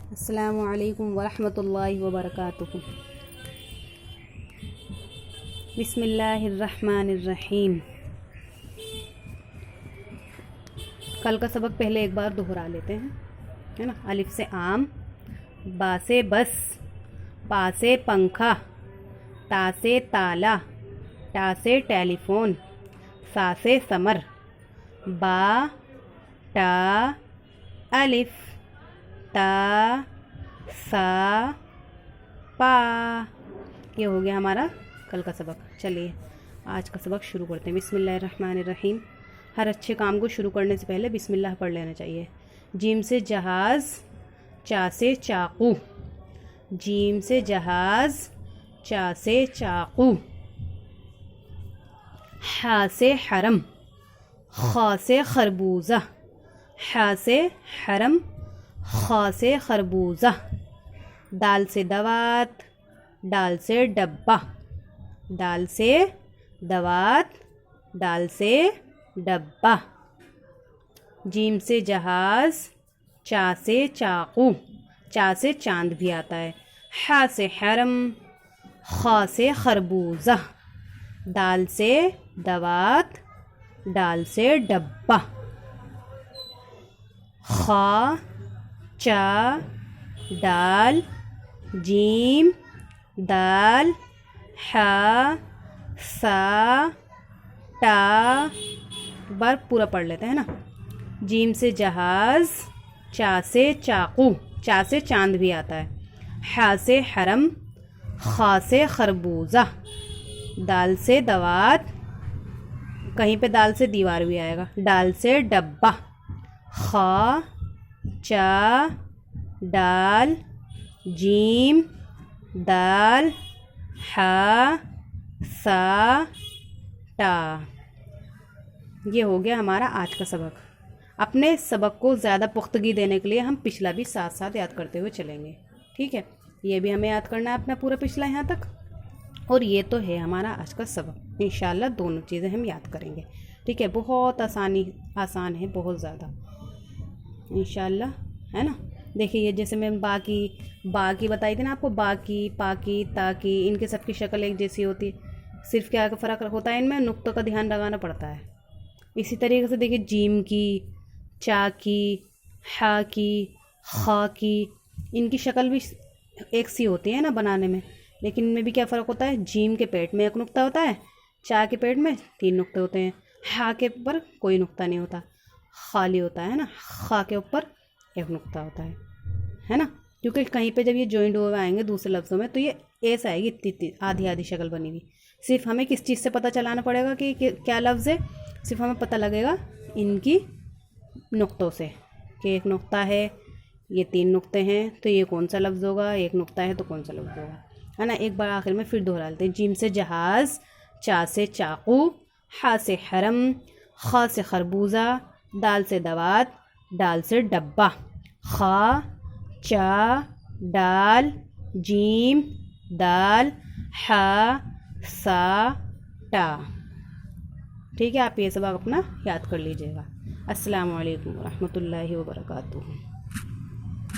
السلام علیکم ورحمۃ اللہ وبرکاتہ۔ بسم اللہ الرحمن الرحیم۔ کل کا سبق پہلے ایک بار دہرا لیتے ہیں، ہے نا۔ الف سے آم، با سے بس، پا سے پنکھا، تا سے تالا، ٹا سے ٹیلی فون، سا سے سمر، با ٹا الف تا سا پا۔ یہ ہو گیا ہمارا کل کا سبق۔ چلیے آج کا سبق شروع کرتے ہیں۔ بسم اللہ الرحمن الرحیم۔ ہر اچھے کام کو شروع کرنے سے پہلے بسم اللہ پڑھ لینا چاہیے۔ جیم سے جہاز، چا سے چاقو، جیم سے جہاز، چا سے چاقو، حا سے حرم، خا سے خربوزہ، حا سے حرم، خا سے خربوزہ، دال سے دوات، ڈال سے ڈبہ، دال سے دوات، ڈال سے ڈبہ، جیم سے جہاز، چا سے چاقو، چا سے چاند بھی آتا ہے، حا سے حرم، خا سے خربوزہ، دال سے دوات، ڈال سے ڈبہ، خا چا ڈال جیم دال حا سا ٹا۔ بار پورا پڑھ لیتے ہیں نا۔ جیم سے جہاز، چا سے چاقو، چا سے چاند بھی آتا ہے، حا سے حرم، خا سے خربوزہ، دال سے دوات، کہیں پہ دال سے دیوار بھی آئے گا، ڈال سے ڈبہ، خا چا ڈال جیم دال حا سا ٹا۔ یہ ہو گیا ہمارا آج کا سبق۔ اپنے سبق کو زیادہ پختگی دینے کے لیے ہم پچھلا بھی ساتھ ساتھ یاد کرتے ہوئے چلیں گے، ٹھیک ہے۔ یہ بھی ہمیں یاد کرنا ہے اپنا پورا پچھلا یہاں تک، اور یہ تو ہے ہمارا آج کا سبق۔ انشاءاللہ دونوں چیزیں ہم یاد کریں گے، ٹھیک ہے۔ بہت آسان ہے، بہت زیادہ، انشاءاللہ، ہے نا۔ دیکھیے یہ جیسے میں با کی بتائی تھی نا آپ کو، با کی، پا کی، تا کی، ان کے سب کی شکل ایک جیسی ہوتی ہے، صرف کیا فرق ہوتا ہے ان میں، نقطوں کا دھیان لگانا پڑتا ہے۔ اسی طریقے سے دیکھیے جیم کی، چا کی، حا کی، خا کی، ان کی شکل بھی ایک سی ہوتی ہے نا بنانے میں، لیکن ان میں بھی کیا فرق ہوتا ہے۔ جیم کے پیٹ میں ایک نقطہ ہوتا ہے، چا کے پیٹ میں 3 نقطے ہوتے ہیں، حا کے اوپر کوئی نقطہ نہیں ہوتا، خالی ہوتا ہے نا، خا کے اوپر ایک نقطہ ہوتا ہے نا۔ کیونکہ کہیں پہ جب یہ جوائنٹ ہوئے آئیں گے دوسرے لفظوں میں تو یہ ایسا آئے گی، اتنی آدھی شکل بنی ہوئی۔ صرف ہمیں کس چیز سے پتہ چلانا پڑے گا کہ کیا لفظ ہے، صرف ہمیں پتہ لگے گا ان کی نقطوں سے، کہ ایک نقطہ ہے، یہ 3 نقطے ہیں تو یہ کون سا لفظ ہوگا، ایک نقطہ ہے تو کون سا لفظ ہوگا، ہے نا۔ ایک بار آخر میں پھر دہرا لیتے ہیں۔ جیم سے جہاز، چا سے چاقو، حا سے حرم، خا سے خربوزہ، دال سے دوات، ڈال سے ڈبہ، خا چا ڈال جیم دال حا سا ٹا۔ ٹھیک ہے، آپ یہ سبق اپنا یاد کر لیجیے گا۔ السلام علیکم ورحمۃ اللہ وبرکاتہ۔